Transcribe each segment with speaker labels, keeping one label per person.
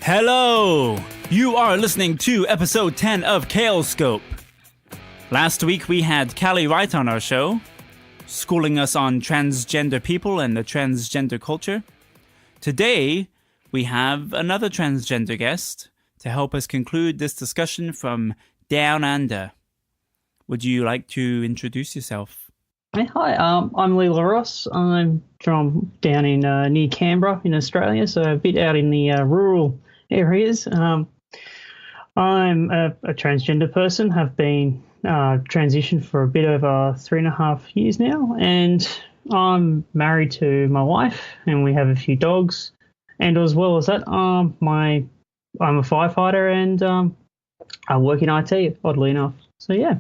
Speaker 1: Hello! You are listening to episode 10 of Kalescope. Last week we had Callie Wright on our show, schooling us on transgender people and the transgender culture. Today we have another transgender guest to help us conclude this discussion from Down Under. Would you like to introduce yourself?
Speaker 2: Hi, I'm Leela Ross. I'm from down in near Canberra in Australia, so a bit out in the rural areas. I'm a transgender person, have been transitioned for a bit over 3.5 years now, and I'm married to my wife, and we have a few dogs. And as well as that, I'm a firefighter, and I work in IT, oddly enough. So yeah.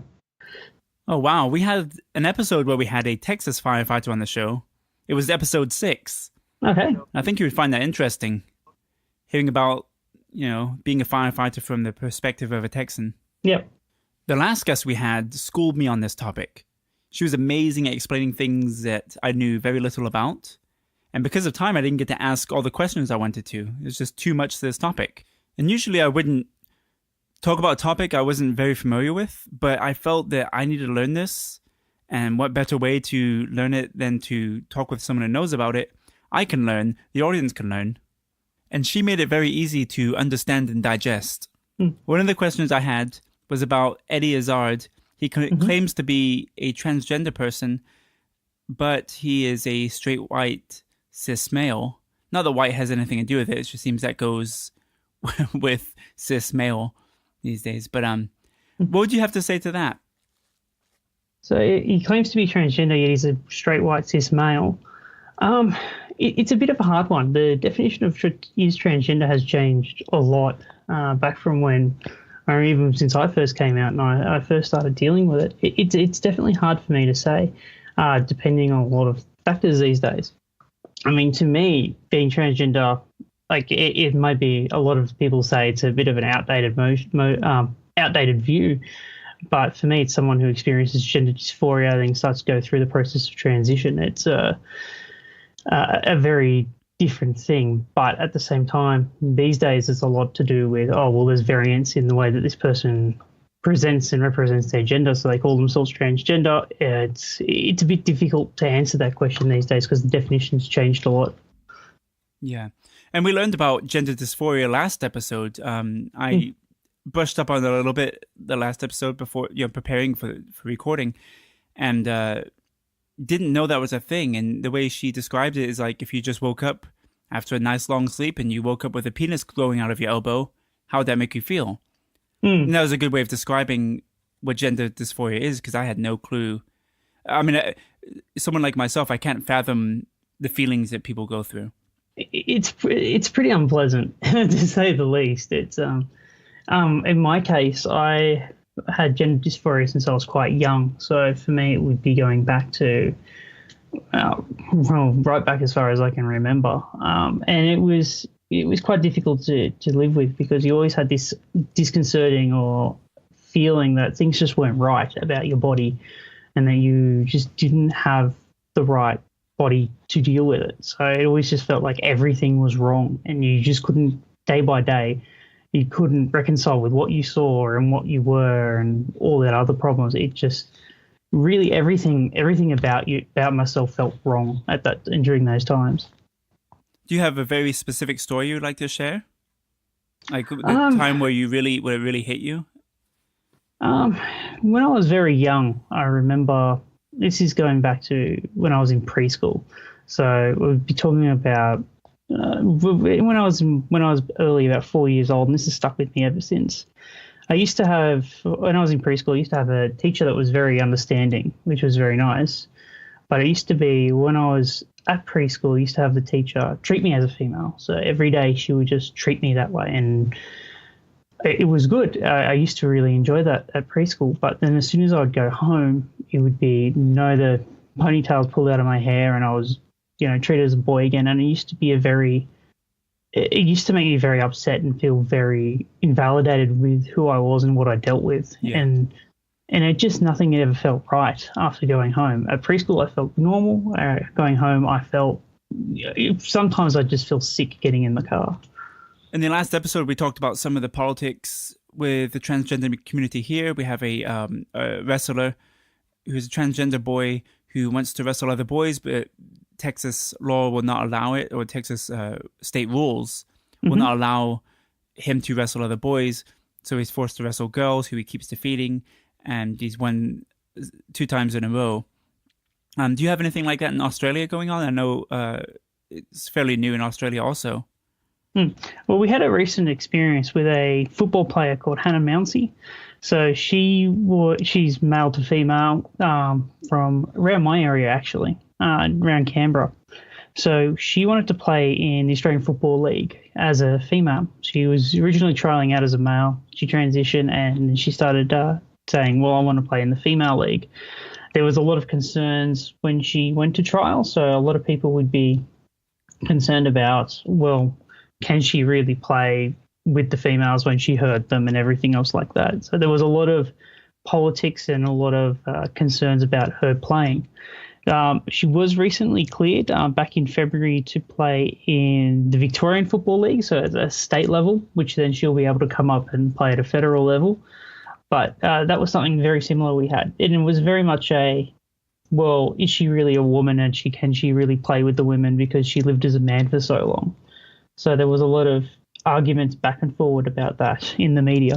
Speaker 1: Oh, wow. We had an episode where we had a Texas firefighter on the show. It was episode 6.
Speaker 2: Okay.
Speaker 1: I think you would find that interesting, hearing about, being a firefighter from the perspective of a Texan.
Speaker 2: Yep.
Speaker 1: The last guest we had schooled me on this topic. She was amazing at explaining things that I knew very little about. And because of time, I didn't get to ask all the questions I wanted to. It was just too much to this topic. And usually I wouldn't talk about a topic I wasn't very familiar with, but I felt that I needed to learn this, and what better way to learn it than to talk with someone who knows about it. I can learn, the audience can learn, and she made it very easy to understand and digest. One of the questions I had was about Eddie Izzard. He claims to be a transgender person, but he is a straight white cis male. Not that white has anything to do with it, it just seems that goes with cis male these days. But what would you have to say to that?
Speaker 2: So he claims to be transgender, yet he's a straight white cis male. It's a bit of a hard one. The definition of is transgender has changed a lot back from when, or even since I first came out and I first started dealing with it. It's definitely hard for me to say, depending on a lot of factors these days. I mean, to me, being transgender, like it might be, a lot of people say it's a bit of an outdated outdated view, but for me, it's someone who experiences gender dysphoria and starts to go through the process of transition. It's a very different thing, but at the same time, these days it's a lot to do with, there's variance in the way that this person presents and represents their gender, so they call themselves transgender. It's a bit difficult to answer that question these days because the definition's changed a lot.
Speaker 1: Yeah. And we learned about gender dysphoria last episode. I brushed up on it a little bit the last episode before preparing for recording, and didn't know that was a thing. And the way she described it is like if you just woke up after a nice long sleep and you woke up with a penis growing out of your elbow, how would that make you feel? And that was a good way of describing what gender dysphoria is, because I had no clue. I mean, someone like myself, I can't fathom the feelings that people go through.
Speaker 2: It's pretty unpleasant to say the least. It's in my case, I had gender dysphoria since I was quite young. So for me, it would be going back to right back as far as I can remember. And it was quite difficult to live with, because you always had this disconcerting or feeling that things just weren't right about your body, and that you just didn't have the right body to deal with it. So it always just felt like everything was wrong, and you just couldn't, day by day, you couldn't reconcile with what you saw and what you were and all that other problems. It just really everything about myself felt wrong at that and during those times.
Speaker 1: Do you have a very specific story you'd like to share? Like the time where it really hit you?
Speaker 2: When I was very young, I remember, this is going back to when I was in preschool. So we'll be talking about when I was early, about 4 years old, and this has stuck with me ever since. When I was in preschool, I used to have a teacher that was very understanding, which was very nice. But it used to be, when I was at preschool, I used to have the teacher treat me as a female. So every day she would just treat me that way, and it was good. I used to really enjoy that at preschool. But then as soon as I would go home, it would be, the ponytails pulled out of my hair, and I was, treated as a boy again. And it used to make me very upset and feel very invalidated with who I was and what I dealt with. Yeah. And it just, nothing ever felt right after going home. At preschool, I felt normal. Going home, I felt, sometimes I just feel sick getting in the car.
Speaker 1: In the last episode, we talked about some of the politics with the transgender community here. We have a wrestler who's a transgender boy who wants to wrestle other boys, but Texas law will not allow it, or Texas state rules will not allow him to wrestle other boys. So he's forced to wrestle girls who he keeps defeating, and he's won 2 times in a row. Do you have anything like that in Australia going on? I know it's fairly new in Australia also.
Speaker 2: Well, we had a recent experience with a football player called Hannah Mounsey. So she's male to female from around my area, actually, around Canberra. So she wanted to play in the Australian Football League as a female. She was originally trialling out as a male. She transitioned and she started saying, well, I want to play in the female league. There was a lot of concerns when she went to trial. So a lot of people would be concerned about, well, can she really play with the females when she hurt them and everything else like that? So there was a lot of politics and a lot of concerns about her playing. She was recently cleared back in February to play in the Victorian Football League, so at a state level, which then she'll be able to come up and play at a federal level. But that was something very similar we had. And it was very much well, is she really a woman, and can she really play with the women because she lived as a man for so long? So there was a lot of arguments back and forward about that in the media.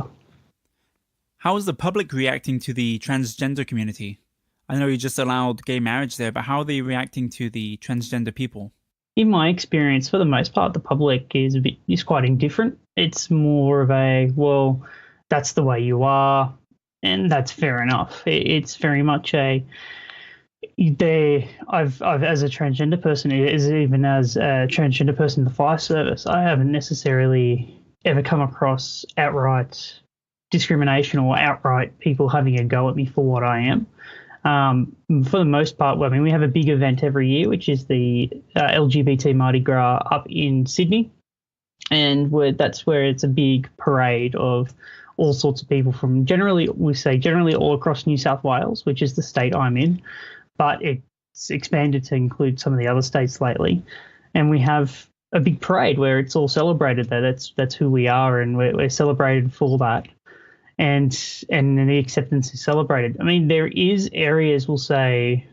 Speaker 1: How is the public reacting to the transgender community? I know you just allowed gay marriage there, but how are they reacting to the transgender people?
Speaker 2: In my experience, for the most part, the public is quite indifferent. It's more of a, well, that's the way you are, and that's fair enough. It's very much I've as a transgender person, even as a transgender person in the fire service, I haven't necessarily ever come across outright discrimination or outright people having a go at me for what I am. For the most part, well, I mean, we have a big event every year, which is the LGBT Mardi Gras up in Sydney, and that's where it's a big parade of all sorts of people from generally all across New South Wales, which is the state I'm in, but it's expanded to include some of the other states lately. And we have a big parade where it's all celebrated there. That's who we are, and we're celebrated for that. And the acceptance is celebrated. I mean, there is areas, we'll say,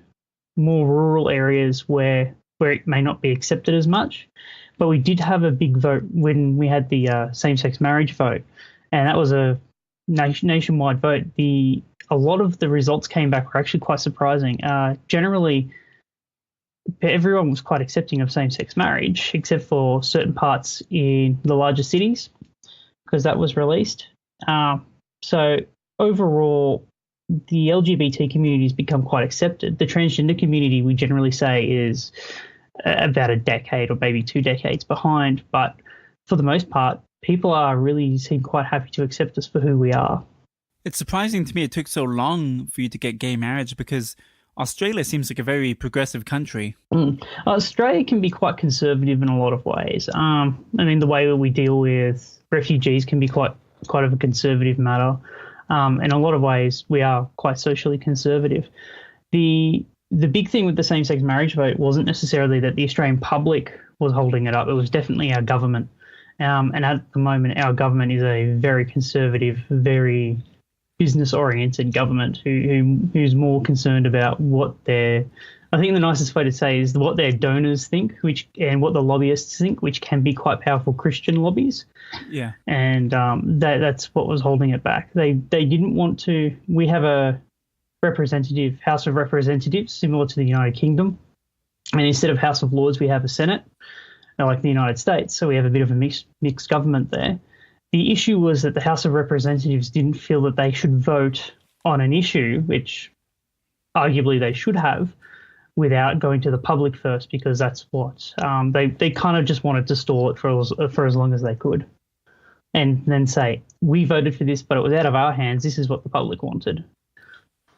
Speaker 2: more rural areas where it may not be accepted as much. But we did have a big vote when we had the same-sex marriage vote, and that was a nationwide vote. A lot of the results came back were actually quite surprising. Generally, everyone was quite accepting of same-sex marriage, except for certain parts in the larger cities, because that was released. So overall, the LGBT community has become quite accepted. The transgender community, we generally say, is about a decade or maybe 2 decades behind. But for the most part, people seem quite happy to accept us for who we are.
Speaker 1: It's surprising to me it took so long for you to get gay marriage, because Australia seems like a very progressive country.
Speaker 2: Australia can be quite conservative in a lot of ways. I mean, the way that we deal with refugees can be quite of a conservative matter. In a lot of ways, we are quite socially conservative. The big thing with the same-sex marriage vote wasn't necessarily that the Australian public was holding it up. It was definitely our government. And at the moment, our government is a very conservative, very business-oriented government who's more concerned about I think the nicest way to say is what their donors think, and what the lobbyists think, which can be quite powerful Christian lobbies.
Speaker 1: Yeah. And
Speaker 2: that's what was holding it back. They didn't want to. We have a House of Representatives similar to the United Kingdom, and instead of House of Lords, we have a Senate, like the United States. So we have a bit of a mixed government there. The issue was that the House of Representatives didn't feel that they should vote on an issue, which arguably they should have, without going to the public first, because that's what they kind of just wanted to stall it for as long as they could, and then say, we voted for this, but it was out of our hands. This is what the public wanted.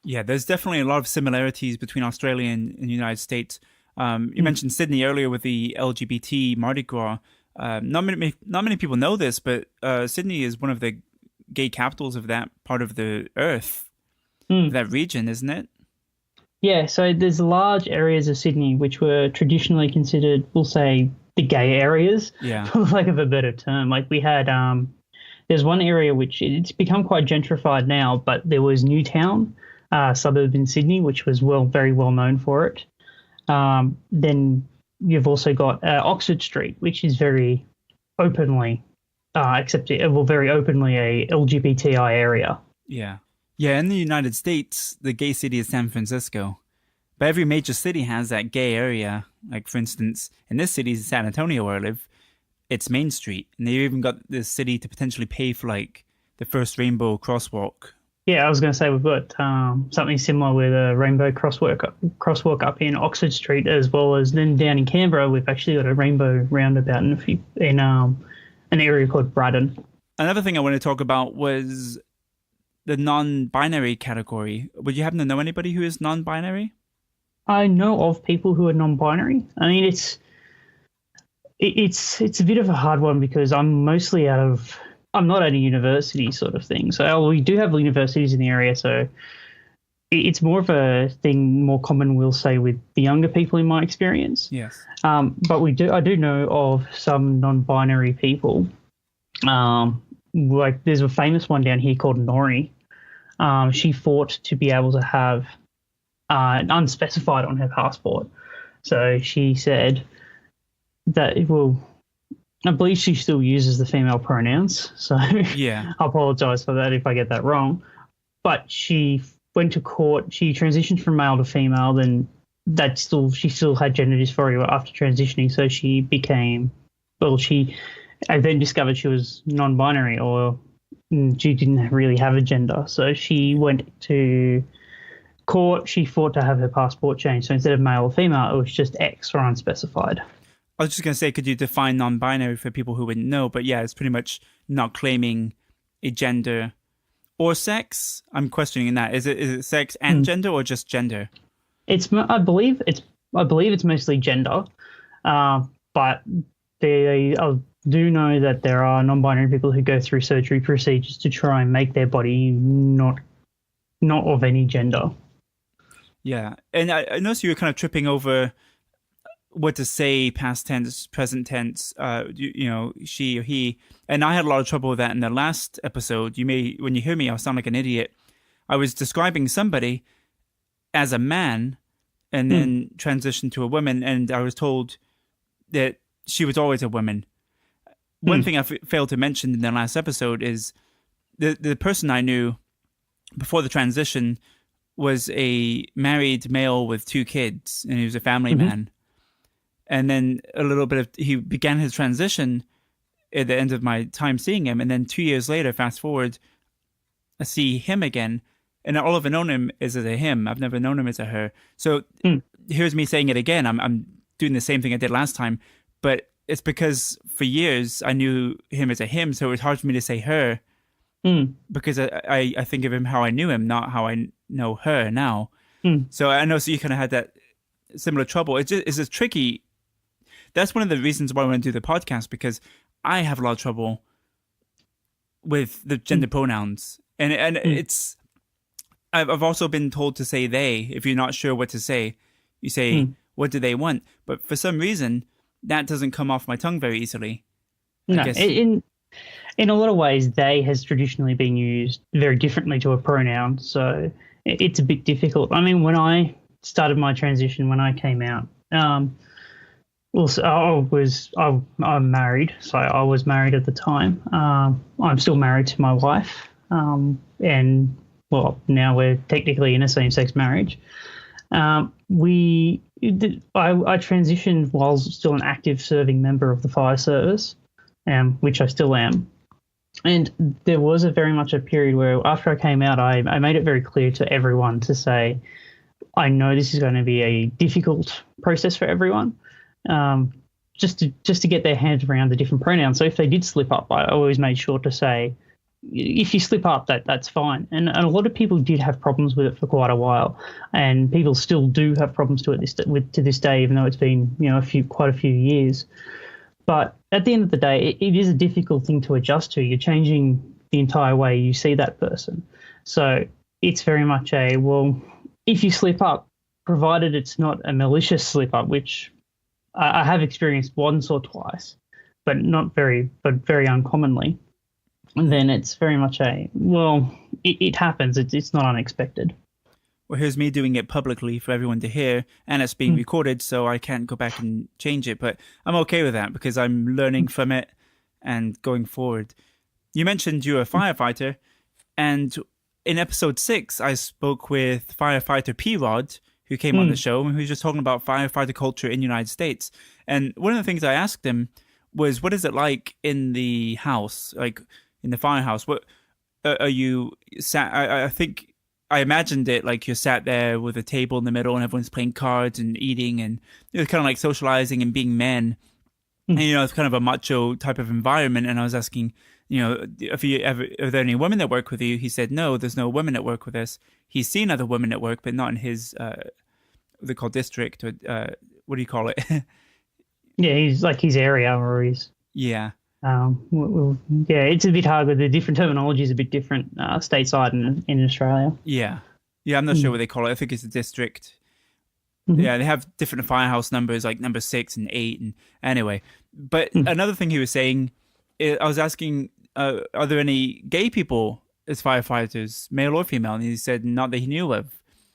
Speaker 1: Yeah, there's definitely a lot of similarities between Australia and the United States. You mentioned Sydney earlier with the LGBT Mardi Gras. Not many people know this, but Sydney is one of the gay capitals of that part of the earth, that region, isn't it? Yeah,
Speaker 2: so there's large areas of Sydney which were traditionally considered, we'll say, the gay areas,
Speaker 1: Yeah.
Speaker 2: for lack of a better term. Like we had there's one area which it's become quite gentrified now, but there was Newtown, suburb in Sydney, which was very well known for it. Then you've also got Oxford Street, which is very openly very openly a LGBTI area.
Speaker 1: Yeah. Yeah, in the United States, the gay city is San Francisco. But every major city has that gay area. Like, for instance, in this city, San Antonio, where I live, it's Main Street. And they've even got the city to potentially pay for, like, the first rainbow crosswalk.
Speaker 2: Yeah, I was going to say we've got something similar with a rainbow crosswalk up in Oxford Street, as well as then down in Canberra, we've actually got a rainbow roundabout in an area called Braddon.
Speaker 1: Another thing I want to talk about was the non-binary category. Would you happen to know anybody who is non-binary?
Speaker 2: I know of people who are non-binary. I mean, it's a bit of a hard one because I'm not at a university sort of thing. So we do have universities in the area, so it's more of a thing, more common, we'll say, with the younger people in my experience.
Speaker 1: Yes.
Speaker 2: But I do know of some non-binary people. Like there's a famous one down here called Nori. She fought to be able to have unspecified on her passport. So she said that, I believe she still uses the female pronouns. So
Speaker 1: yeah.
Speaker 2: I apologize for that if I get that wrong. But she went to court. She transitioned from male to female. Then she still had gender dysphoria after transitioning. So she became, I then discovered she was non-binary, or she didn't really have a gender. So she went to court. She fought to have her passport changed. So instead of male or female, it was just X or unspecified.
Speaker 1: I was just going to say, could you define non-binary for people who wouldn't know? But yeah, it's pretty much not claiming a gender or sex. I'm questioning that. Is it sex and gender, or just gender?
Speaker 2: I believe it's mostly gender, but I do know that there are non-binary people who go through surgery procedures to try and make their body not of any gender.
Speaker 1: Yeah, and I noticed you were kind of tripping over what to say, past tense, present tense, she or he. And I had a lot of trouble with that in the last episode. When you hear me, I'll sound like an idiot. I was describing somebody as a man and then transitioned to a woman, and I was told that she was always a woman. One thing I failed to mention in the last episode is the person I knew before the transition was a married male with 2 kids, and he was a family man. And then he began his transition at the end of my time seeing him. And then 2 years later, fast forward, I see him again. And all I've known him is as a him. I've never known him as a her. So here's me saying it again. I'm doing the same thing I did last time. But it's because for years I knew him as a him. So it was hard for me to say her because I think of him how I knew him, not how I know her now. So I know, so you kind of had that similar trouble. It's just tricky. That's one of the reasons why I want to do the podcast, because I have a lot of trouble with the gender pronouns. And it's, I've also been told to say they. If you're not sure what to say, you say, what do they want? But for some reason, that doesn't come off my tongue very easily.
Speaker 2: No, in a lot of ways, they has traditionally been used very differently to a pronoun. So it's a bit difficult. I mean, when I started my transition, when I came out, I'm married, so I was married at the time. I'm still married to my wife, and now we're technically in a same-sex marriage. I transitioned while still an active serving member of the fire service, which I still am. And there was very much a period where after I came out, I made it very clear to everyone to say, I know this is going to be a difficult process for everyone. Just to get their hands around the different pronouns. So if they did slip up, I always made sure to say, if you slip up, that's fine. And a lot of people did have problems with it for quite a while, and people still do have problems to this day, even though it's been quite a few years. But at the end of the day, it is a difficult thing to adjust to. You're changing the entire way you see that person. So it's very much if you slip up, provided it's not a malicious slip up, which I have experienced once or twice, but but very uncommonly. And then it's very much it happens. It's not unexpected.
Speaker 1: Well, here's me doing it publicly for everyone to hear, and it's being recorded, so I can't go back and change it. But I'm okay with that because I'm learning from it and going forward. You mentioned you're a firefighter, and in episode 6, I spoke with firefighter P-Rod, who came on the show, and he was just talking about firefighter culture in the United States. And one of the things I asked him was, what is it like in the house, like in the firehouse? What are you sat? I think I imagined it like you're sat there with a table in the middle and everyone's playing cards and eating and kind of like socializing and being men. And, it's kind of a macho type of environment. And I was asking, if you ever, are there any women that work with you? He said, no, there's no women that work with us. He's seen other women at work, but not in his, they call district or, what do you call it?
Speaker 2: Yeah, he's like his area or his.
Speaker 1: Yeah.
Speaker 2: Yeah, it's a bit hard with the different terminology is a bit different stateside in Australia.
Speaker 1: Yeah. Yeah, I'm not sure what they call it. I think it's a district. Yeah, they have different firehouse numbers like number 6 and 8. And anyway, but another thing he was saying, I was asking, are there any gay people as firefighters, male or female? And he said not that he knew of.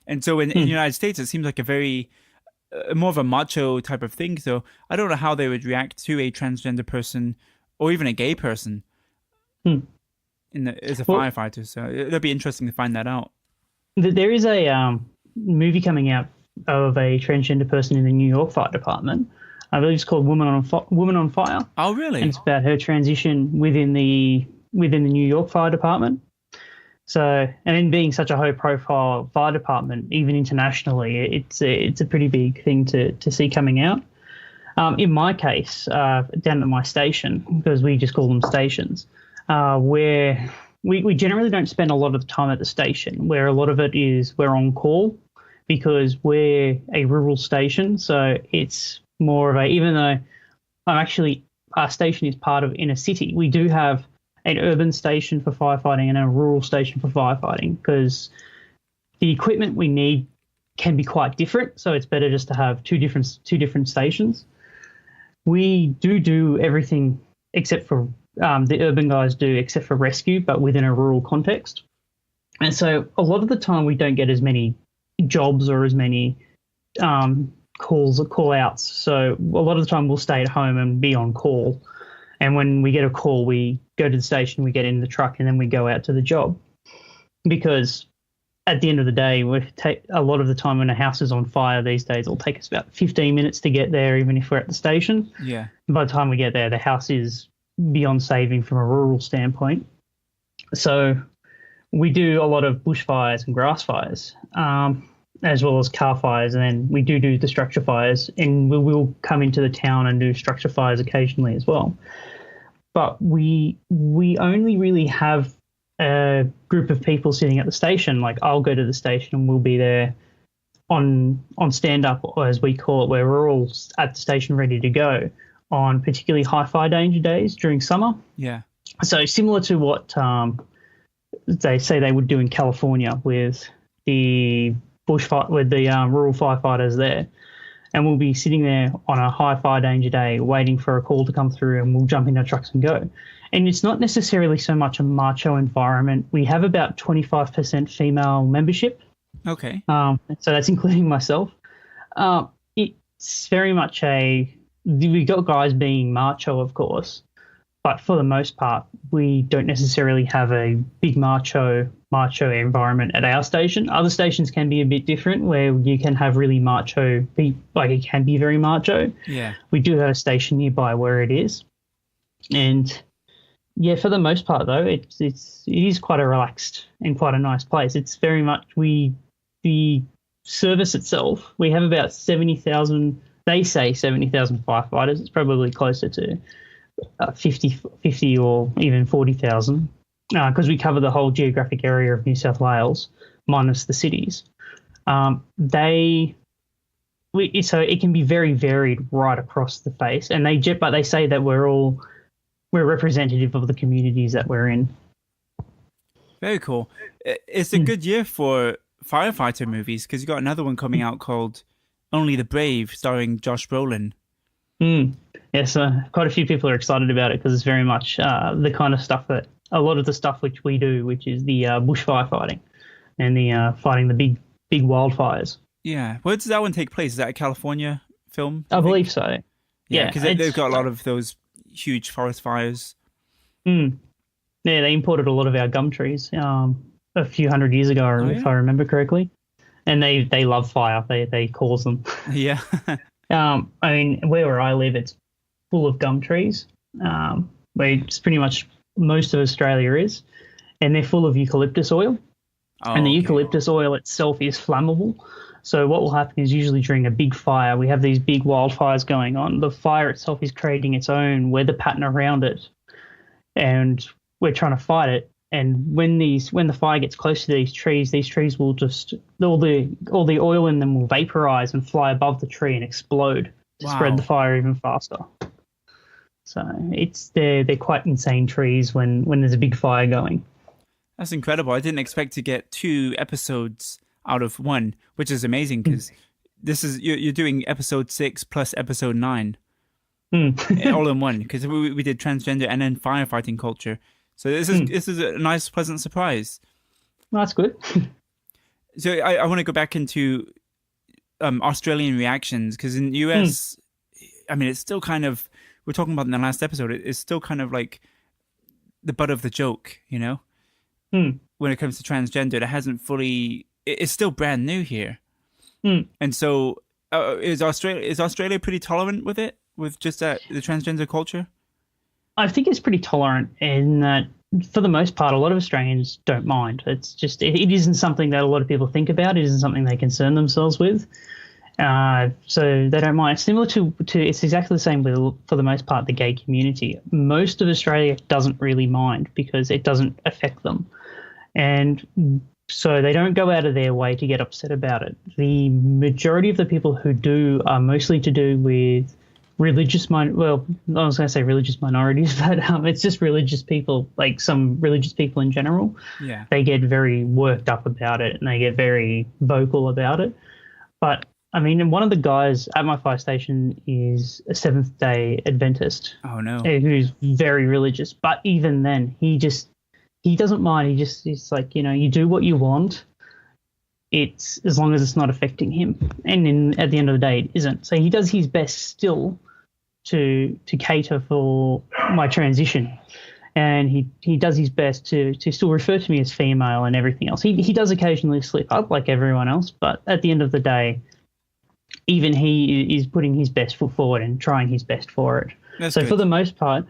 Speaker 1: And so in the United States, it seems like a very more of a macho type of thing. So I don't know how they would react to a transgender person or even a gay person as a firefighter. So it'll be interesting to find that out.
Speaker 2: There is a movie coming out of a transgender person in the New York Fire Department. I believe it's called Woman on Fire.
Speaker 1: Oh, really?
Speaker 2: And it's about her transition within the New York Fire Department. So, and then being such a high-profile fire department, even internationally, it's a pretty big thing to see coming out. In my case, down at my station, because we just call them stations, where we generally don't spend a lot of time at the station, where a lot of it is we're on call because we're a rural station. So it's more of even though our station is part of inner city, we do have an urban station for firefighting and a rural station for firefighting because the equipment we need can be quite different. So it's better just to have two different stations. We do everything except for the urban guys do, except for rescue, but within a rural context. And so a lot of the time we don't get as many jobs or as many calls or call outs. So a lot of the time we'll stay at home and be on call. And when we get a call, we go to the station, we get in the truck, and then we go out to the job. Because at the end of the day, we take a lot of the time when a house is on fire these days, it'll take us about 15 minutes to get there, even if we're at the station.
Speaker 1: Yeah.
Speaker 2: By the time we get there, the house is beyond saving from a rural standpoint. So we do a lot of bushfires and grass fires, as well as car fires, and then we do the structure fires, and we will come into the town and do structure fires occasionally as well. But we only really have a group of people sitting at the station. Like I'll go to the station and we'll be there on stand-up, or as we call it, where we're all at the station ready to go on particularly high fire danger days during summer.
Speaker 1: Yeah.
Speaker 2: So similar to what they say they would do in California with the bushfire, with the rural firefighters there. And we'll be sitting there on a high fire danger day waiting for a call to come through, and we'll jump in our trucks and go. And it's not necessarily so much a macho environment. We have about 25% female membership.
Speaker 1: Okay.
Speaker 2: So that's including myself. It's very much we got guys being macho, of course, but for the most part, we don't necessarily have a big macho environment at our station. Other stations can be a bit different, where you can have really macho, like it can be very macho.
Speaker 1: Yeah.
Speaker 2: We do have a station nearby where it is, and yeah, for the most part though, it is quite a relaxed and quite a nice place. It's very much the service itself. We have about 70,000. They say 70,000 firefighters. It's probably closer to 50 or even 40,000 because we cover the whole geographic area of New South Wales minus the cities. So it can be very varied right across the face, and but they say that we're representative of the communities that we're in.
Speaker 1: Very cool. It's a good year for firefighter movies because you got another one coming out called Only the Brave, starring Josh Brolin.
Speaker 2: Mm. Yes, quite a few people are excited about it because it's very much the kind of stuff that a lot of the stuff which we do, which is the bush firefighting and the fighting the big wildfires.
Speaker 1: Yeah. Where does that one take place? Is that a California film,
Speaker 2: I
Speaker 1: you
Speaker 2: believe
Speaker 1: think?
Speaker 2: so.
Speaker 1: Yeah,
Speaker 2: Yeah,
Speaker 1: because they've got a lot of those huge forest fires.
Speaker 2: mm, yeah, they imported a lot of our gum trees a few hundred years ago,
Speaker 1: Oh,
Speaker 2: if
Speaker 1: yeah.
Speaker 2: I remember correctly, and they love fire. They cause them.
Speaker 1: Yeah.
Speaker 2: I mean, where I live, it's full of gum trees. Where it's pretty much most of Australia is, and they're full of eucalyptus oil. And
Speaker 1: Oh,
Speaker 2: the
Speaker 1: okay.
Speaker 2: eucalyptus oil itself is flammable. So what will happen is usually during a big fire, we have these big wildfires going on. The fire itself is creating its own weather pattern around it, and we're trying to fight it. And when the fire gets close to these trees will just all the oil in them will vaporize and fly above the tree and explode to spread the
Speaker 1: Wow.
Speaker 2: fire even faster. So they're quite insane trees when there's a big fire going.
Speaker 1: That's incredible. I didn't expect to get two episodes out of one, which is amazing because this is you're doing episode 6 plus episode 9
Speaker 2: Mm.
Speaker 1: all in one because we did transgender and then firefighting culture. So this is a nice, pleasant surprise.
Speaker 2: That's good.
Speaker 1: So I want to go back into Australian reactions because in the US, I mean, it's still kind of we're talking about in the last episode. It's still kind of like the butt of the joke, you know,
Speaker 2: Mm.
Speaker 1: when it comes to transgender. It hasn't fully. It's still brand new here,
Speaker 2: Mm.
Speaker 1: and so is Australia pretty tolerant with it, with just the transgender culture?
Speaker 2: I think it's pretty tolerant in that, for the most part, a lot of Australians don't mind. It's just it isn't something that a lot of people think about. It isn't something they concern themselves with. So they don't mind. It's similar to it's exactly the same with, for the most part, the gay community. Most of Australia doesn't really mind because it doesn't affect them, and so they don't go out of their way to get upset about it. The majority of the people who do are mostly to do with well, I was going to say religious minorities, but it's just religious people, like some religious people in general.
Speaker 1: Yeah.
Speaker 2: They get very worked up about it and they get very vocal about it. But I mean, one of the guys at my fire station is a Seventh-day Adventist
Speaker 1: Oh no.
Speaker 2: who's very religious. But even then, he doesn't mind. He's like, you do what you want. It's as long as it's not affecting him. And at the end of the day, it isn't. So he does his best still to cater for my transition. And he does his best to still refer to me as female and everything else. He does occasionally slip up like everyone else, but at the end of the day, even he is putting his best foot forward and trying his best for it.
Speaker 1: That's
Speaker 2: So
Speaker 1: good.
Speaker 2: for the most part,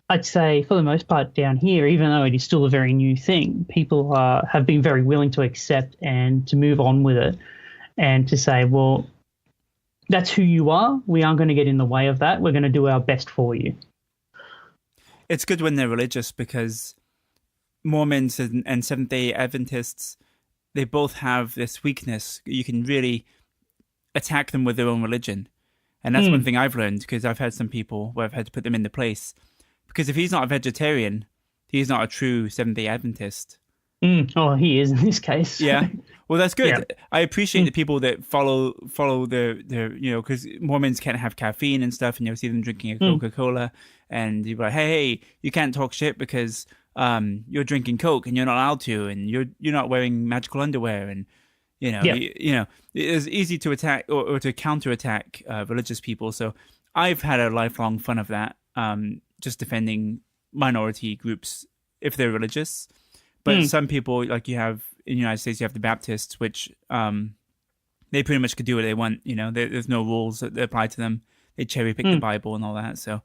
Speaker 2: I'd say for the most part down here, even though it is still a very new thing, people have been very willing to accept and to move on with it and to say, well, that's who you are. We aren't going to get in the way of that. We're going to do our best for you.
Speaker 1: It's good when they're religious because Mormons and Seventh Day Adventists, they both have this weakness. You can really attack them with their own religion, and that's one thing I've learned because I've had some people where I've had to put them into place. Because if he's not a vegetarian, he's not a true Seventh Day Adventist.
Speaker 2: Oh, he is in this case.
Speaker 1: Yeah. Well, that's good.
Speaker 2: Yeah.
Speaker 1: I appreciate the people that follow the because Mormons can't have caffeine and stuff, and you'll see them drinking a Coca-Cola, and you're like, hey, you can't talk shit because you're drinking Coke and you're not allowed to, and you're not wearing magical underwear, and it's easy to attack or to counterattack religious people. So I've had a lifelong fun of that, just defending minority groups if they're religious. But some people, like you have in the United States, you have the Baptists, which they pretty much could do what they want. There's no rules that apply to them. They cherry pick the Bible and all that. So,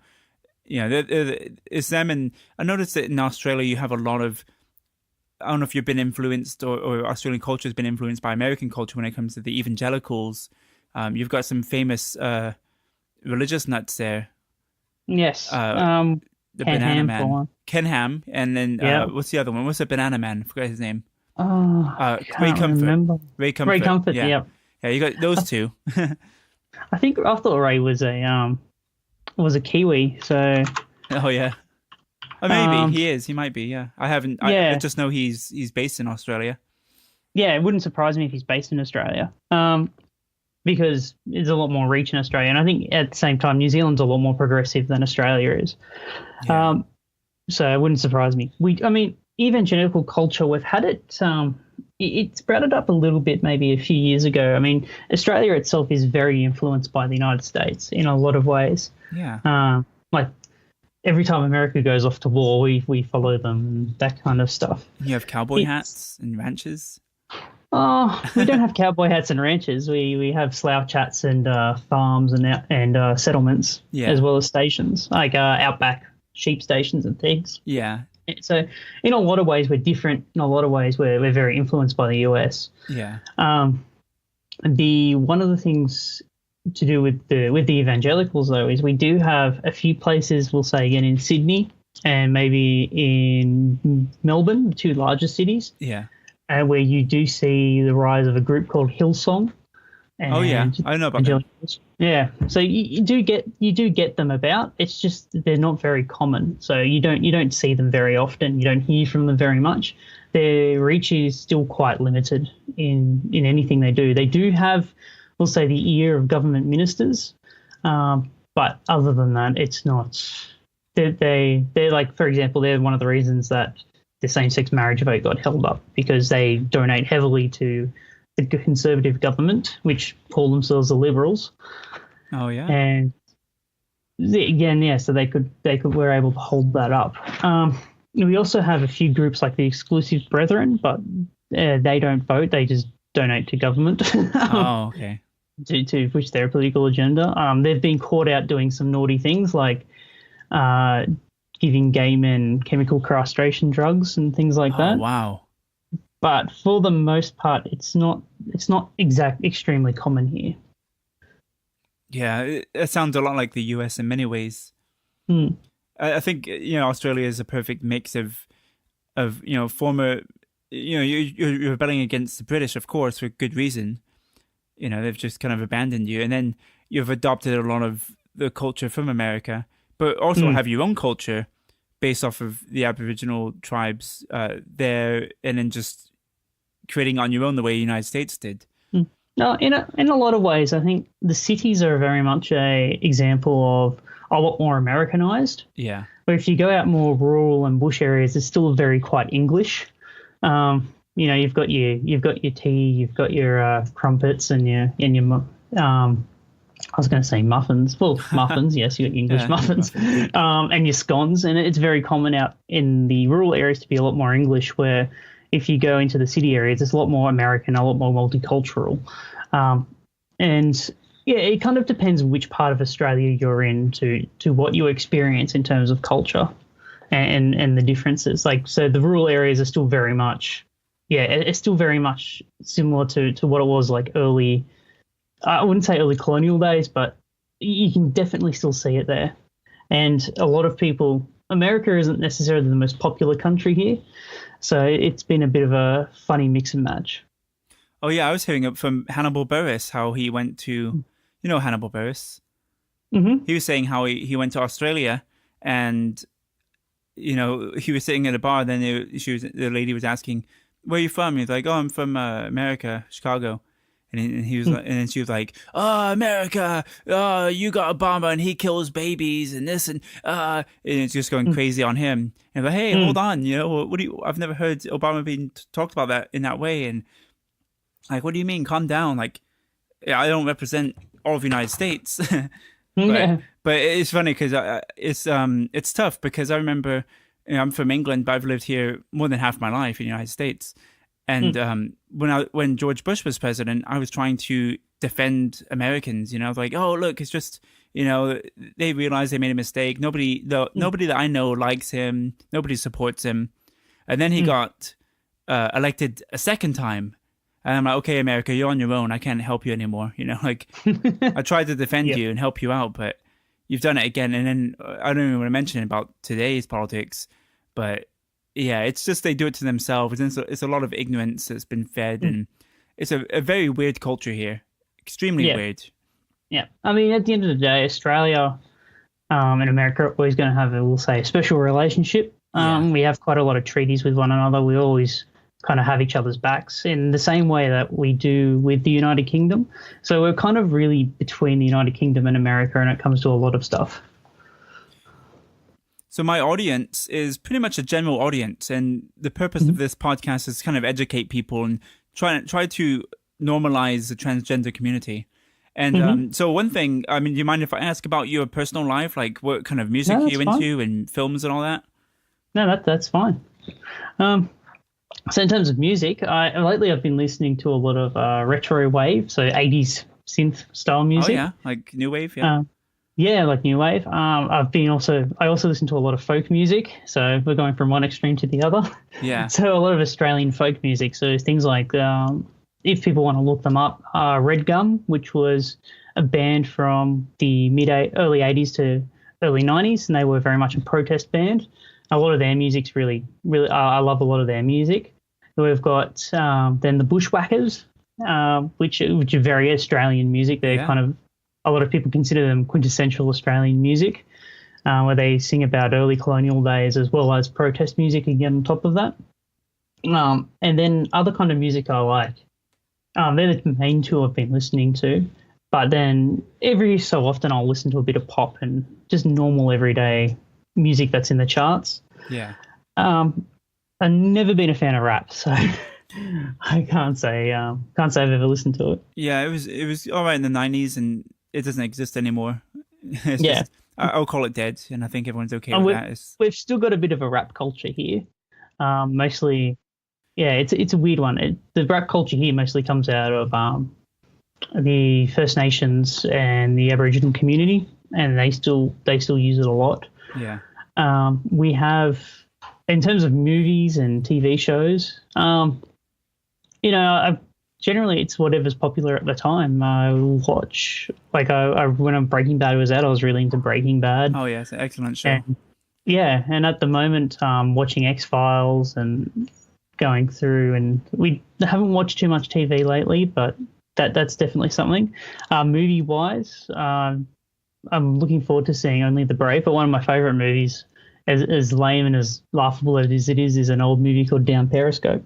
Speaker 1: it's them. And I noticed that in Australia, you have a lot of. I don't know if you've been influenced or Australian culture has been influenced by American culture when it comes to the evangelicals. You've got some famous religious nuts there.
Speaker 2: Yes.
Speaker 1: The
Speaker 2: Ken
Speaker 1: Banana
Speaker 2: Ham,
Speaker 1: Man.
Speaker 2: for one.
Speaker 1: Ken Ham. And then what's the other one? What's the Banana Man? I forgot his name. Ray
Speaker 2: Can't
Speaker 1: Comfort.
Speaker 2: remember.
Speaker 1: Ray Comfort.
Speaker 2: Ray Comfort,
Speaker 1: Yeah, you got those two.
Speaker 2: I thought Ray was a Kiwi, so
Speaker 1: Oh, yeah. Or maybe he is. He might be, yeah. I haven't. I just know he's based in Australia.
Speaker 2: yeah, it wouldn't surprise me if he's based in Australia. because there's a lot more reach in Australia. And I think at the same time, New Zealand's a lot more progressive than Australia is.
Speaker 1: Yeah.
Speaker 2: So it wouldn't surprise me. I mean, evangelical culture, we've had it. It sprouted up a little bit maybe a few years ago. I mean, Australia itself is very influenced by the United States in a lot of ways.
Speaker 1: Yeah.
Speaker 2: Like every time America goes off to war, we follow them and that kind of stuff.
Speaker 1: You have cowboy hats and ranches.
Speaker 2: Oh, we don't have cowboy hats and ranches. We have slouch hats and farms and settlements, as well as stations like outback sheep stations and things.
Speaker 1: Yeah.
Speaker 2: So in a lot of ways, we're different. In a lot of ways, we're very influenced by the US.
Speaker 1: Yeah.
Speaker 2: One of the things to do with the evangelicals, though, is we do have a few places, we'll say again in Sydney and maybe in Melbourne, the two largest cities.
Speaker 1: Yeah.
Speaker 2: Where you do see the rise of a group called Hillsong.
Speaker 1: Oh yeah, I know about them.
Speaker 2: Yeah, so you do get them about. It's just they're not very common, so you don't see them very often. You don't hear from them very much. Their reach is still quite limited in anything they do. They do have, we'll say, the ear of government ministers, but other than that, it's not. They're like, for example, they're one of the reasons that the same-sex marriage vote got held up, because they donate heavily to the Conservative government, which call themselves the Liberals.
Speaker 1: Oh yeah.
Speaker 2: And again, yeah, so they were able to hold that up. We also have a few groups like the Exclusive Brethren, but they don't vote; they just donate to government.
Speaker 1: Oh, okay.
Speaker 2: To push their political agenda. They've been caught out doing some naughty things like giving gay men chemical castration drugs and things like that.
Speaker 1: Wow.
Speaker 2: But for the most part, it's not extremely common here.
Speaker 1: Yeah, it sounds a lot like the US in many ways. I think Australia is a perfect mix of former you're rebelling against the British, of course, for good reason. They've just kind of abandoned you, and then you've adopted a lot of the culture from America, but also have your own culture based off of the Aboriginal tribes there, and then just creating on your own the way the United States did.
Speaker 2: No, in a lot of ways, I think the cities are very much a example of a lot more Americanized.
Speaker 1: Yeah.
Speaker 2: But if you go out more rural and bush areas, it's still very quite English. You've got your tea, you've got your crumpets and your I was going to say muffins. Well, muffins, yes, you got English muffins, and your scones. And it's very common out in the rural areas to be a lot more English, where if you go into the city areas, it's a lot more American, a lot more multicultural. And yeah, it kind of depends which part of Australia you're in to what you experience in terms of culture and the differences. Like, so the rural areas are still very much, it's still very much similar to what it was like early, I wouldn't say early colonial days, but you can definitely still see it there. And a lot of people, America isn't necessarily the most popular country here, so it's been a bit of a funny mix and match.
Speaker 1: Oh yeah, I was hearing it from Hannibal Buress, how he went to, Hannibal Buress?
Speaker 2: Mm-hmm.
Speaker 1: He was saying how he went to Australia, and, he was sitting at a bar, then the lady was asking, where are you from? He was like, oh, I'm from America, Chicago. And he was, and then she was like, "Oh, America! Oh, you got Obama, and he kills babies, and this, and it's just going crazy on him." And like, hey, hold on, what do you? I've never heard Obama being talked about that in that way, and like, what do you mean? Calm down, like, I don't represent all of the United States, but it's funny because it's tough because I remember I'm from England, but I've lived here more than half my life in the United States. And when George Bush was president, I was trying to defend Americans. I was like, oh, look, it's just, they realized they made a mistake. Nobody that I know likes him. Nobody supports him. And then he got elected a second time. And I'm like, okay, America, you're on your own. I can't help you anymore. I tried to defend you and help you out, but you've done it again. And then I don't even want to mention about today's politics, but yeah, it's just they do it to themselves. And it's a lot of ignorance that's been fed, and it's a very weird culture here. Extremely weird.
Speaker 2: Yeah. I mean, at the end of the day, Australia and America are always going to have, we'll say, a special relationship. We have quite a lot of treaties with one another. We always kind of have each other's backs in the same way that we do with the United Kingdom. So we're kind of really between the United Kingdom and America when it comes to a lot of stuff.
Speaker 1: So my audience is pretty much a general audience, and the purpose of this podcast is to kind of educate people and try to normalize the transgender community. And so one thing, I mean, do you mind if I ask about your personal life, like what kind of music you're into and films and all that?
Speaker 2: No, that's fine. So in terms of music, lately I've been listening to a lot of retro wave, so 80s synth style music.
Speaker 1: Oh yeah, like new wave, yeah.
Speaker 2: Yeah, like new wave. I also listen to a lot of folk music, so we're going from one extreme to the other.
Speaker 1: Yeah.
Speaker 2: So a lot of Australian folk music. So things like, if people want to look them up, Red Gum, which was a band from the early 80s to early 90s, and they were very much a protest band. A lot of their music's really, I love a lot of their music. We've got then the Bushwhackers, which are very Australian music. They're kind of, a lot of people consider them quintessential Australian music, where they sing about early colonial days as well as protest music again on top of that. And then other kind of music I like. They're the main two I've been listening to. But then every so often I'll listen to a bit of pop and just normal everyday music that's in the charts.
Speaker 1: Yeah.
Speaker 2: I've never been a fan of rap, so I can't say I've ever listened to it.
Speaker 1: Yeah, it was all right in the 90s, and it doesn't exist anymore. It's
Speaker 2: yeah.
Speaker 1: Just, I'll call it dead, and I think everyone's okay with that.
Speaker 2: We've still got a bit of a rap culture here. Mostly, yeah, it's a weird one. The rap culture here mostly comes out of the First Nations and the Aboriginal community, and they still use it a lot.
Speaker 1: Yeah.
Speaker 2: We have, in terms of movies and TV shows, generally it's whatever's popular at the time. I watch, when Breaking Bad was out, I was really into Breaking Bad.
Speaker 1: Oh yeah, it's an excellent show.
Speaker 2: And at the moment, watching X-Files and going through, and we haven't watched too much TV lately, but that's definitely something. Movie-wise, I'm looking forward to seeing Only the Brave, but one of my favourite movies, as lame and as laughable as it is an old movie called Down Periscope,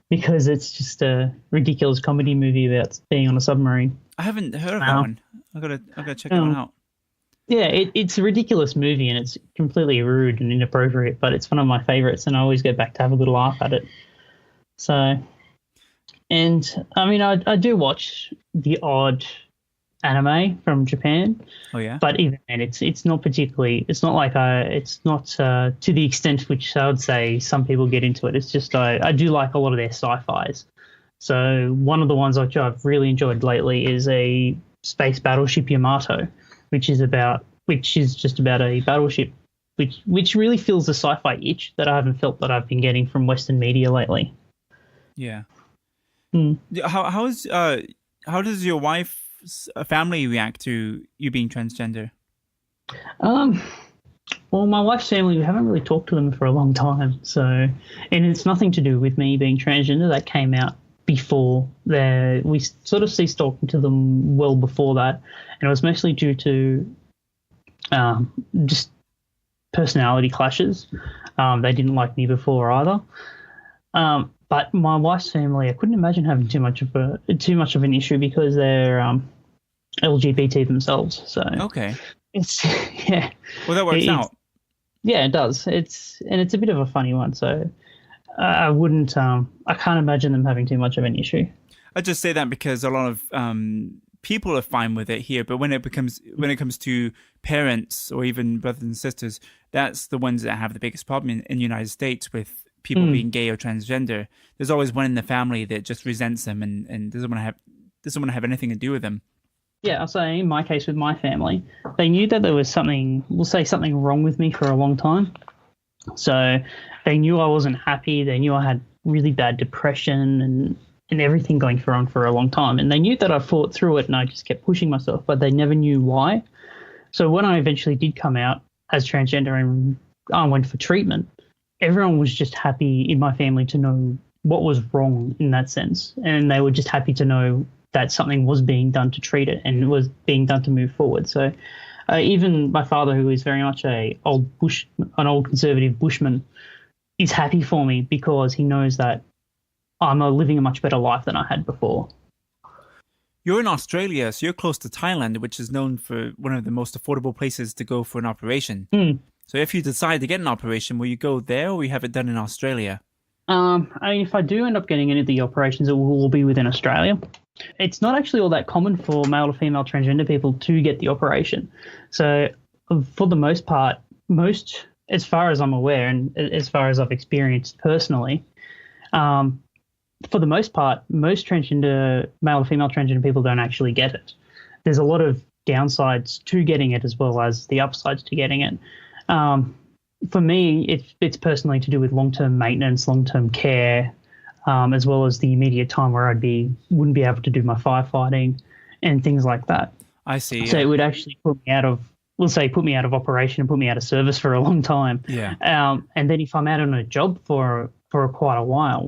Speaker 2: because it's just a ridiculous comedy movie about being on a submarine.
Speaker 1: I haven't heard of that one. I've got to check that one out.
Speaker 2: Yeah, it's a ridiculous movie, and it's completely rude and inappropriate, but it's one of my favourites, and I always go back to have a good laugh at it. So, and I mean, I do watch the odd anime from Japan.
Speaker 1: Oh yeah.
Speaker 2: But even then, it's not particularly. It's not like to the extent which I would say some people get into it. It's just I do like a lot of their sci-fis. So one of the ones which I've really enjoyed lately is a space battleship Yamato, which is just about a battleship, which really fills the sci-fi itch that I haven't felt that I've been getting from Western media lately.
Speaker 1: Yeah. How does your wife's family react to you being transgender?
Speaker 2: Well, my wife's family, we haven't really talked to them for a long time. So, and it's nothing to do with me being transgender. That came out before we sort of ceased talking to them well before that. And it was mostly due to just personality clashes. They didn't like me before either. But my wife's family, I couldn't imagine having too much of an issue because they're LGBT themselves. So
Speaker 1: okay,
Speaker 2: it's yeah.
Speaker 1: Well, that works out.
Speaker 2: Yeah, it does. It's a bit of a funny one. So I wouldn't. I can't imagine them having too much of an issue.
Speaker 1: I just say that because a lot of people are fine with it here, but when it comes to parents or even brothers and sisters, that's the ones that have the biggest problem in the United States with people being gay or transgender. There's always one in the family that just resents them and doesn't want to have anything to do with them.
Speaker 2: Yeah, I'll say in my case with my family, they knew that there was something wrong with me for a long time. So they knew I wasn't happy. They knew I had really bad depression and everything going on for a long time. And they knew that I fought through it and I just kept pushing myself, but they never knew why. So when I eventually did come out as transgender and I went for treatment, everyone was just happy in my family to know what was wrong in that sense. And they were just happy to know that something was being done to treat it and it was being done to move forward. So even my father, who is very much an old conservative bushman, is happy for me because he knows that I'm living a much better life than I had before.
Speaker 1: You're in Australia, so you're close to Thailand, which is known for one of the most affordable places to go for an operation.
Speaker 2: Mm.
Speaker 1: So if you decide to get an operation, will you go there or will you have it done in Australia?
Speaker 2: I mean, if I do end up getting any of the operations, it will all be within Australia. It's not actually all that common for male to female transgender people to get the operation. So, for the most part, as far as I'm aware and as far as I've experienced personally, for the most part, most transgender male to female transgender people don't actually get it. There's a lot of downsides to getting it as well as the upsides to getting it. For me, it's personally to do with long-term maintenance, long-term care, as well as the immediate time where wouldn't be able to do my firefighting and things like that.
Speaker 1: I see.
Speaker 2: So it would actually put me out of operation and put me out of service for a long time.
Speaker 1: Yeah.
Speaker 2: And then if I'm out on a job for quite a while,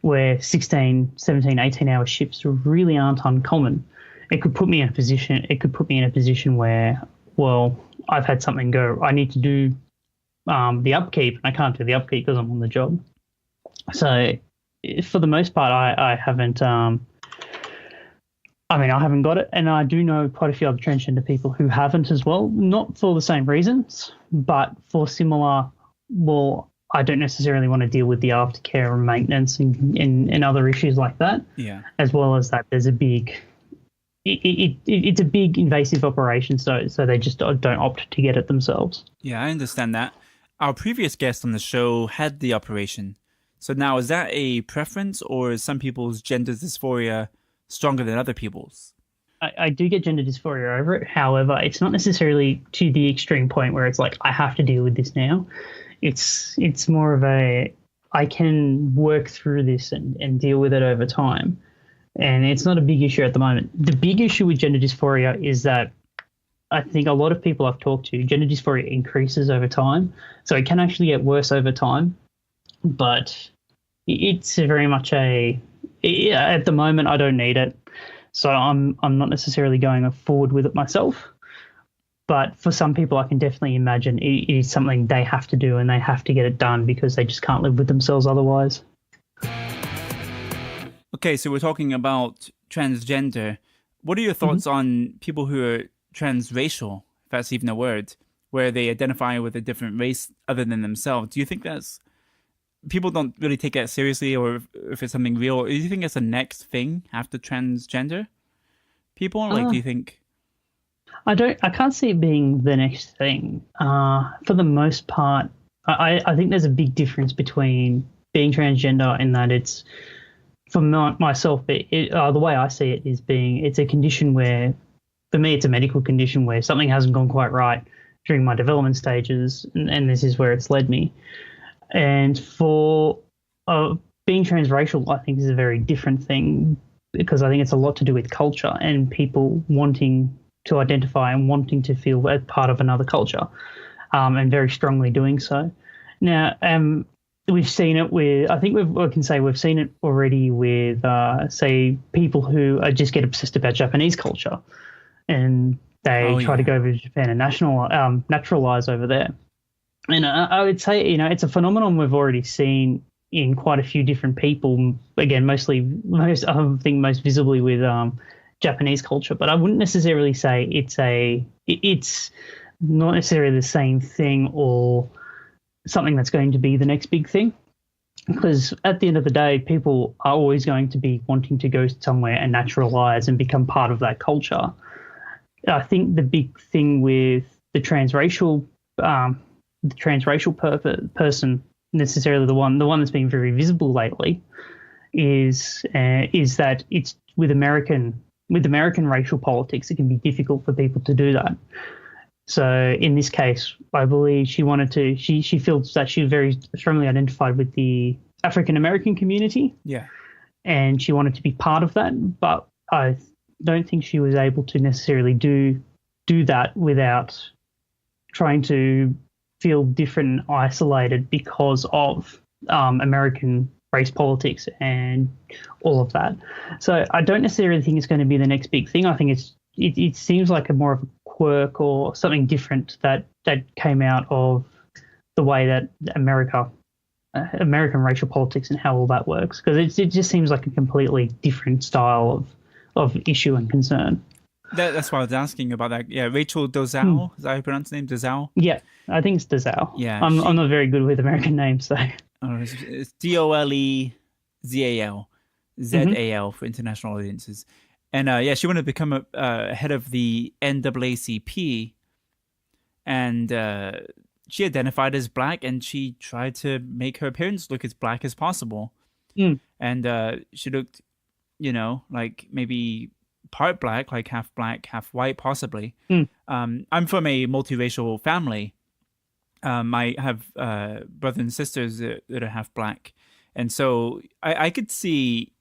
Speaker 2: where 16, 17, 18-hour shifts really aren't uncommon, it could put me in a position where, well, I've had something go. I need to do the upkeep, and I can't do the upkeep because I'm on the job. So, for the most part, I haven't. I haven't got it, and I do know quite a few other transgender people who haven't as well. Not for the same reasons, but for similar. Well, I don't necessarily want to deal with the aftercare and maintenance and other issues like that.
Speaker 1: Yeah.
Speaker 2: As well as that, there's a big. It's a big invasive operation, so they just don't opt to get it themselves.
Speaker 1: Yeah, I understand that. Our previous guest on the show had the operation. So now, is that a preference, or is some people's gender dysphoria stronger than other people's?
Speaker 2: I do get gender dysphoria over it. However, it's not necessarily to the extreme point where it's like, I have to deal with this now. It's more of I can work through this and deal with it over time. And it's not a big issue at the moment. The big issue with gender dysphoria is that I think a lot of people I've talked to, gender dysphoria increases over time. So it can actually get worse over time. But it's very much at the moment, I don't need it. So I'm not necessarily going forward with it myself. But for some people, I can definitely imagine it is something they have to do and they have to get it done because they just can't live with themselves otherwise.
Speaker 1: Okay, so we're talking about transgender. What are your thoughts on people who are transracial, if that's even a word, where they identify with a different race other than themselves? Do you think people don't really take that seriously, or if it's something real? Or do you think it's the next thing after transgender people? Do you think?
Speaker 2: I can't see it being the next thing. For the most part, I think there's a big difference between being transgender in that it's, for myself, the way I see it is it's a condition where, for me, it's a medical condition where something hasn't gone quite right during my development stages, and this is where it's led me. And for being transracial, I think is a very different thing because I think it's a lot to do with culture and people wanting to identify and wanting to feel a part of another culture, and very strongly doing so. Now, we've seen it with, I think we've seen it already with, say, people who just get obsessed about Japanese culture and they try to go over to Japan and naturalize over there. And I would say, it's a phenomenon we've already seen in quite a few different people. Again, most visibly with Japanese culture, but I wouldn't necessarily say it's not necessarily the same thing or something that's going to be the next big thing, because at the end of the day, people are always going to be wanting to go somewhere and naturalize and become part of that culture. I think the big thing with the transracial person, necessarily the one that's been very visible lately, is that it's with American racial politics, it can be difficult for people to do that. So in this case, I believe she feels that she very strongly identified with the African American community.
Speaker 1: Yeah.
Speaker 2: And she wanted to be part of that, but I don't think she was able to necessarily do that without trying to feel different and isolated because of American race politics and all of that. So I don't necessarily think it's going to be the next big thing. I think it seems like a more of a quirk or something different that came out of the way that America American racial politics and how all that works, because it just seems like a completely different style of issue and concern.
Speaker 1: That's why I was asking about that. Yeah, Rachel Dolezal, is that how you pronounce the name? Dolezal?
Speaker 2: Yeah, I think it's Dazal.
Speaker 1: Yeah,
Speaker 2: I'm not very good with American names, so.
Speaker 1: It's Dolezal, ZAL for international audiences. And yeah, she wanted to become a head of the NAACP, and she identified as black, and she tried to make her appearance look as black as possible. And she looked, like maybe part black, half white, possibly. I'm from a multiracial family. I have brothers and sisters that are half black, and so I could see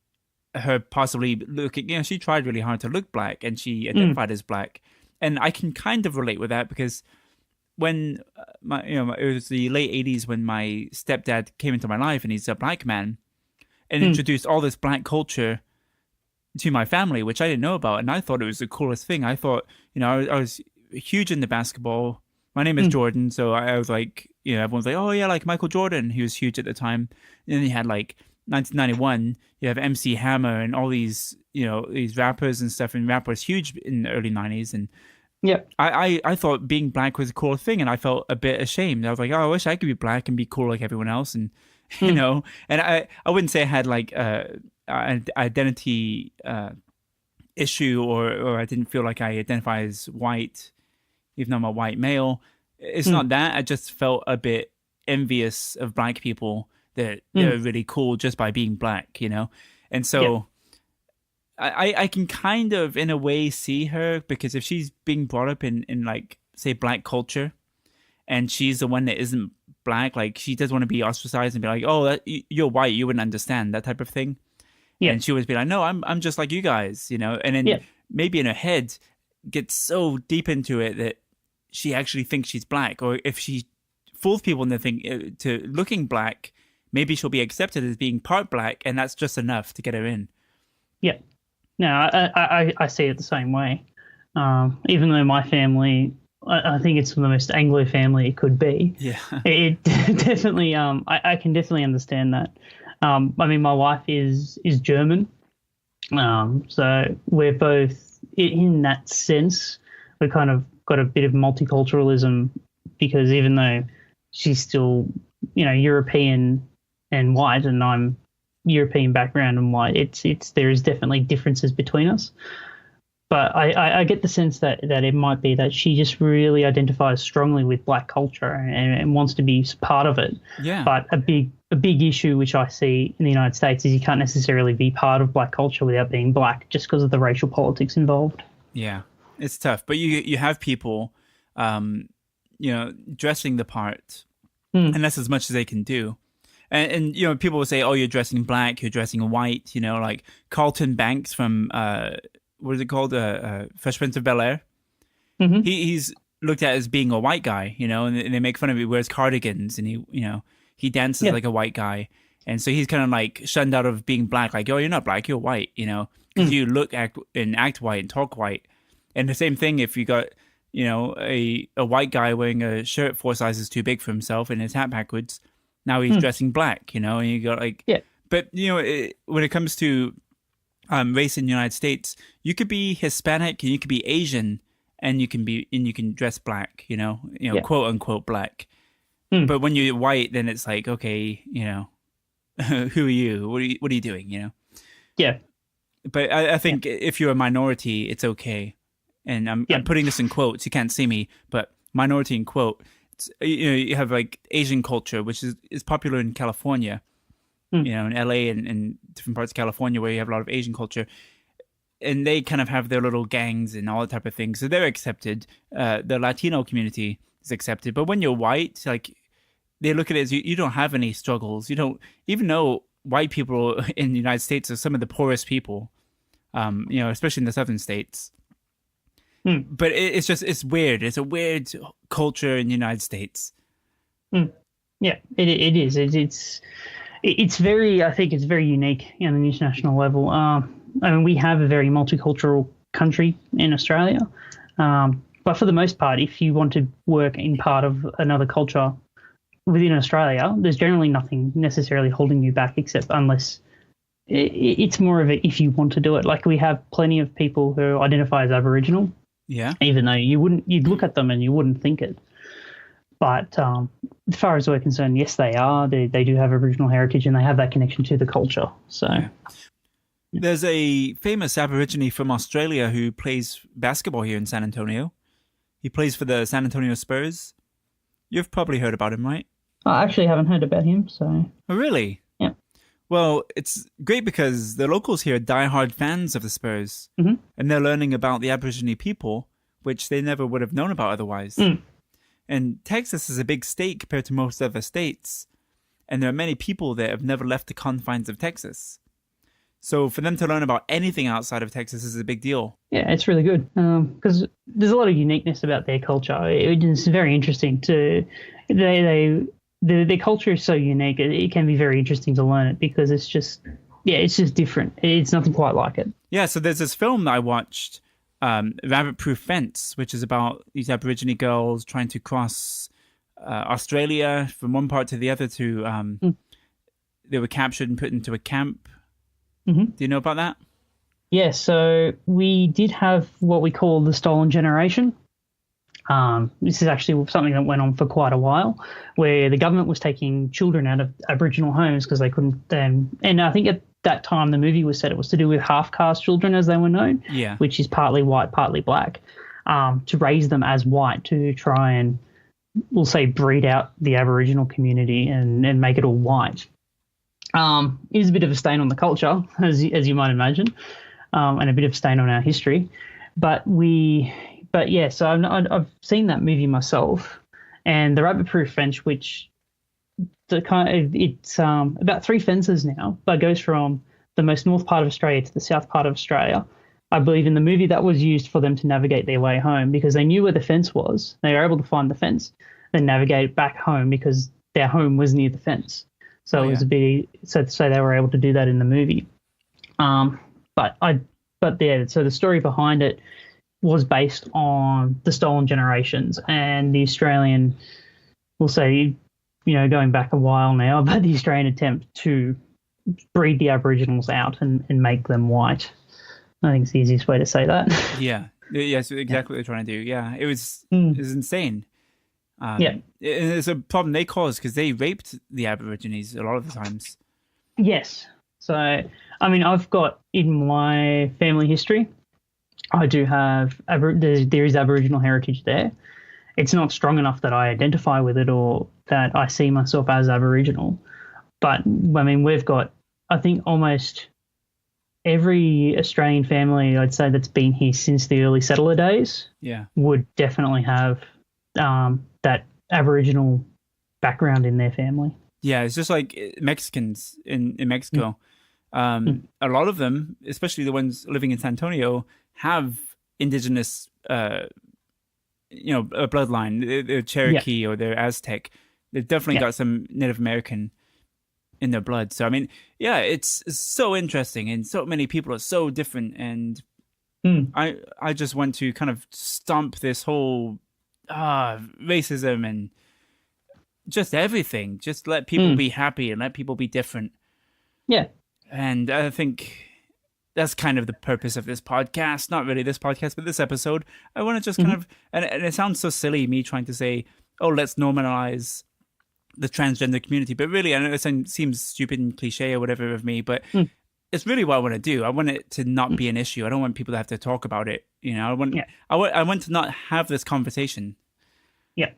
Speaker 1: her possibly looking. She tried really hard to look black, and she identified as black, and I can kind of relate with that because when it was the late '80s when my stepdad came into my life, and he's a black man, and introduced all this black culture to my family, which I didn't know about, and I thought it was the coolest thing. I thought, I was huge into basketball. My name is Jordan, so I was like, everyone's like, oh yeah, like Michael Jordan. He was huge at the time. And then you had like 1991, you have MC Hammer and all these, these rappers and stuff, and rap was huge in the early 90s. And
Speaker 2: yeah,
Speaker 1: I thought being black was a cool thing, and I felt a bit ashamed. I was like, oh, I wish I could be black and be cool like everyone else. And, and I wouldn't say I had like an identity issue or I didn't feel like I identify as white, even though I'm a white male. It's not that. I just felt a bit envious of black people that they're really cool just by being black, And so I can kind of, in a way, see her, because if she's being brought up in like, say, black culture, and she's the one that isn't black, like she does want to be ostracized and be like, oh, you're white, you wouldn't understand, that type of thing. Yeah. And she would be like, no, I'm just like you guys, and then maybe in her head gets so deep into it that she actually thinks she's black, or if she fools people into to looking black, maybe she'll be accepted as being part black, and that's just enough to get her in. Yeah.
Speaker 2: No, I see it the same way. Even though my family, I think it's the most Anglo family it could be.
Speaker 1: Yeah.
Speaker 2: It definitely, I can definitely understand that. I mean, my wife is German, so we're both, in that sense, we kind of got a bit of multiculturalism, because even though she's still, European and white, and I'm European background and white, there is definitely differences between us. But I get the sense that it might be that she just really identifies strongly with black culture and wants to be part of it.
Speaker 1: Yeah.
Speaker 2: But a big issue which I see in the United States is you can't necessarily be part of black culture without being black, just because of the racial politics involved.
Speaker 1: Yeah, it's tough. But you have people, dressing the part, and that's as much as they can do. And people will say, oh, you're dressing black, you're dressing white, like Carlton Banks from what is it called? Fresh Prince of Bel-Air.
Speaker 2: Mm-hmm.
Speaker 1: He's looked at as being a white guy, and they make fun of him. He wears cardigans, and he dances like a white guy. And so he's kind of like shunned out of being black, like, oh, you're not black, you're white, because you look, act white and talk white. And the same thing if you got, a white guy wearing a shirt 4 sizes too big for himself and his hat backwards. Now he's dressing black, and you got like, But when it comes to race in the United States, you could be Hispanic and you could be Asian, and you can dress black, quote unquote black. But when you're white, then it's like, okay, who are you? What are you doing?
Speaker 2: Yeah.
Speaker 1: But I think if you're a minority, it's okay. And I'm putting this in quotes. You can't see me, but minority in quote. You have like Asian culture, which is popular in California, in LA and different parts of California where you have a lot of Asian culture, and they kind of have their little gangs and all that type of thing. So they're accepted. The Latino community is accepted. But when you're white, like they look at it as you don't have any struggles. You don't, even though white people in the United States are some of the poorest people, especially in the southern states. But it's weird. It's a weird culture in the United States.
Speaker 2: Yeah, it is. It's very, I think it's very unique on an international level. I mean, we have a very multicultural country in Australia. But for the most part, if you want to work in part of another culture, within Australia, there's generally nothing necessarily holding you back, except unless it's more of a if you want to do it. Like we have plenty of people who identify as Aboriginal,
Speaker 1: Yeah.
Speaker 2: even though you'd look at them and you wouldn't think it. But as far as we're concerned, yes, they are. They do have Aboriginal heritage and they have that connection to the culture. So.
Speaker 1: Yeah. There's a famous Aborigine from Australia who plays basketball here in San Antonio. He plays for the San Antonio Spurs. You've probably heard about him, right?
Speaker 2: I actually haven't heard about him, so...
Speaker 1: Oh, really?
Speaker 2: Yeah.
Speaker 1: Well, it's great because the locals here are diehard fans of the Spurs.
Speaker 2: Mm-hmm.
Speaker 1: And they're learning about the Aborigine people, which they never would have known about otherwise. And Texas is a big state compared to most other states. And there are many people that have never left the confines of Texas. So for them to learn about anything outside of Texas is a big deal.
Speaker 2: Yeah, it's really good because there's a lot of uniqueness about their culture. It's very interesting to their culture is so unique. It can be very interesting to learn it because it's just different. It's nothing quite like it.
Speaker 1: Yeah, so there's this film that I watched, Rabbit Proof Fence, which is about these Aborigine girls trying to cross Australia from one part to the other they were captured and put into a camp.
Speaker 2: Mm-hmm.
Speaker 1: Do you know about that?
Speaker 2: Yeah, so we did have what we call the stolen generation. This is actually something that went on for quite a while, where the government was taking children out of Aboriginal homes because they couldn't. And I think at that time the movie was said it was to do with half-caste children, as they were known, which is partly white, partly black, to raise them as white to try and, we'll say, breed out the Aboriginal community and make it all white. It is a bit of a stain on the culture, as you might imagine, and a bit of a stain on our history. But yeah, so I've seen that movie myself, and the Rabbit Proof Fence, which it's about 3 fences now, but goes from the most north part of Australia to the south part of Australia. I believe in the movie that was used for them to navigate their way home because they knew where the fence was. They were able to find the fence, then navigate back home because their home was near the fence. So it was a bit, so they were able to do that in the movie. So the story behind it was based on the stolen generations and the Australian, we'll say, going back a while now, but the Australian attempt to breed the Aboriginals out and make them white. I think it's the easiest way to say that.
Speaker 1: Yeah. Yes, exactly what they're trying to do. Yeah, it was insane. It's a problem they caused because they raped the Aborigines a lot of the times. Yes.
Speaker 2: So, I mean, I've got in my family history, I do have, there is Aboriginal heritage there. It's not strong enough that I identify with it or that I see myself as Aboriginal. But, I mean, we've got, I think, almost every Australian family, I'd say, that's been here since the early settler days would definitely have that Aboriginal background in their family.
Speaker 1: Yeah, it's just like Mexicans in Mexico. A lot of them, especially the ones living in San Antonio, have indigenous, a bloodline. They're Cherokee or they're Aztec. They've definitely got some Native American in their blood. So, I mean, yeah, it's so interesting, and so many people are so different. And I just want to kind of stomp this whole racism and just everything. Just let people be happy and let people be different. Yeah. And I think that's kind of the purpose of this podcast. Not really this podcast, but this episode. I want to just kind of, and it sounds so silly, me trying to say, oh, let's normalize the transgender community. But really, I know it seems stupid and cliche or whatever of me, but it's really what I want to do. I want it to not be an issue. I don't want people to have to talk about it. I want to not have this conversation. Yeah.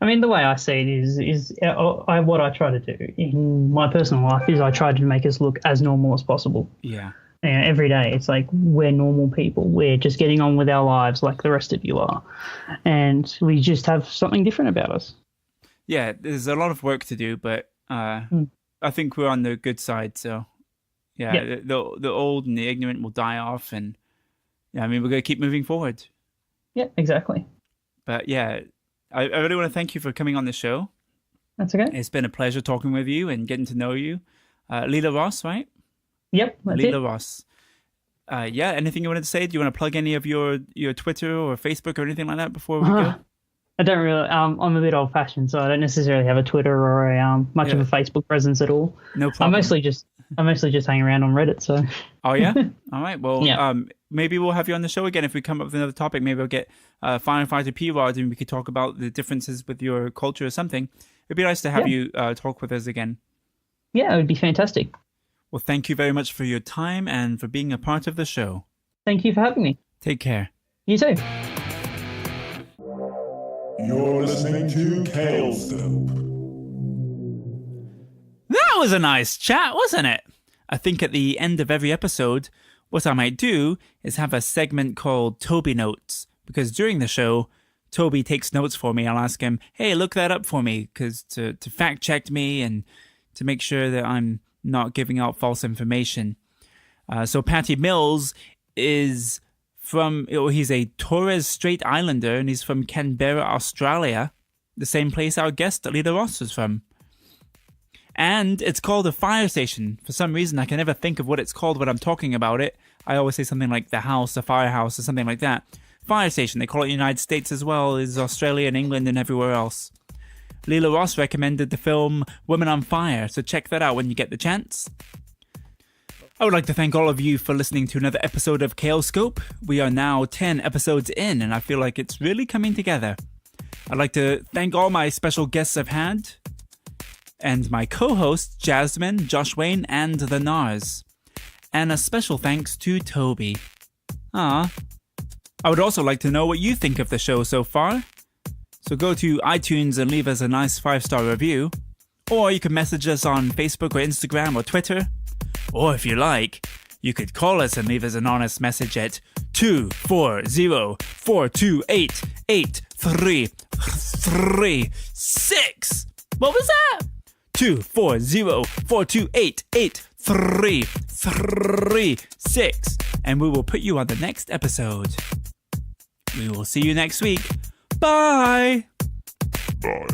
Speaker 1: I mean, the way I see it is what I try to do in my personal life is I try to make us look as normal as possible. Yeah. Every day, it's like we're normal people. We're just getting on with our lives like the rest of you are. And we just have something different about us. Yeah, there's a lot of work to do, but I think we're on the good side. So, the old and the ignorant will die off. And, we're going to keep moving forward. Yeah, exactly. But, yeah, I really want to thank you for coming on the show. That's okay. It's been a pleasure talking with you and getting to know you. Leela Ross, right? Yep, that's Leela Ross. Anything you wanted to say? Do you want to plug any of your Twitter or Facebook or anything like that before we go?
Speaker 2: I don't really. I'm a bit old fashioned, so I don't necessarily have a Twitter or a much of a Facebook presence at all.
Speaker 1: No problem.
Speaker 2: I mostly just hang around on Reddit. So.
Speaker 1: Oh yeah. All right. Well,
Speaker 2: Yeah.
Speaker 1: Maybe we'll have you on the show again if we come up with another topic. Maybe we'll get firefighter P-Rod and we could talk about the differences with your culture or something. It'd be nice to have you talk with us again.
Speaker 2: Yeah, it would be fantastic.
Speaker 1: Well, thank you very much for your time and for being a part of the show.
Speaker 2: Thank you for having me.
Speaker 1: Take care.
Speaker 2: You too.
Speaker 3: You're listening to Kalescope.
Speaker 1: That was a nice chat, wasn't it? I think at the end of every episode, what I might do is have a segment called Toby Notes, because during the show, Toby takes notes for me. I'll ask him, hey, look that up for me, because to fact check me and to make sure that I'm not giving out false information. So Patty Mills is he's a Torres Strait Islander, and he's from Canberra, Australia, the same place our guest Leela Ross was from. And it's called a fire station. For some reason, I can never think of what it's called when I'm talking about it. I always say something like the house, the firehouse, or something like that. Fire station, they call it in the United States as well as Australia and England and everywhere else. Leela Ross recommended the film Women on Fire, so check that out when you get the chance. I would like to thank all of you for listening to another episode of Kalescope. We are now 10 episodes in, and I feel like it's really coming together. I'd like to thank all my special guests I've had, and my co-hosts, Jasmine, Josh Wayne, and the Nars. And a special thanks to Toby. I would also like to know what you think of the show so far. So go to iTunes and leave us a nice 5-star review. Or you can message us on Facebook or Instagram or Twitter. Or if you like, you could call us and leave us an honest message at 240-428-8336. What was that? 240-428-8336. And we will put you on the next episode. We will see you next week. Bye!
Speaker 3: Bye.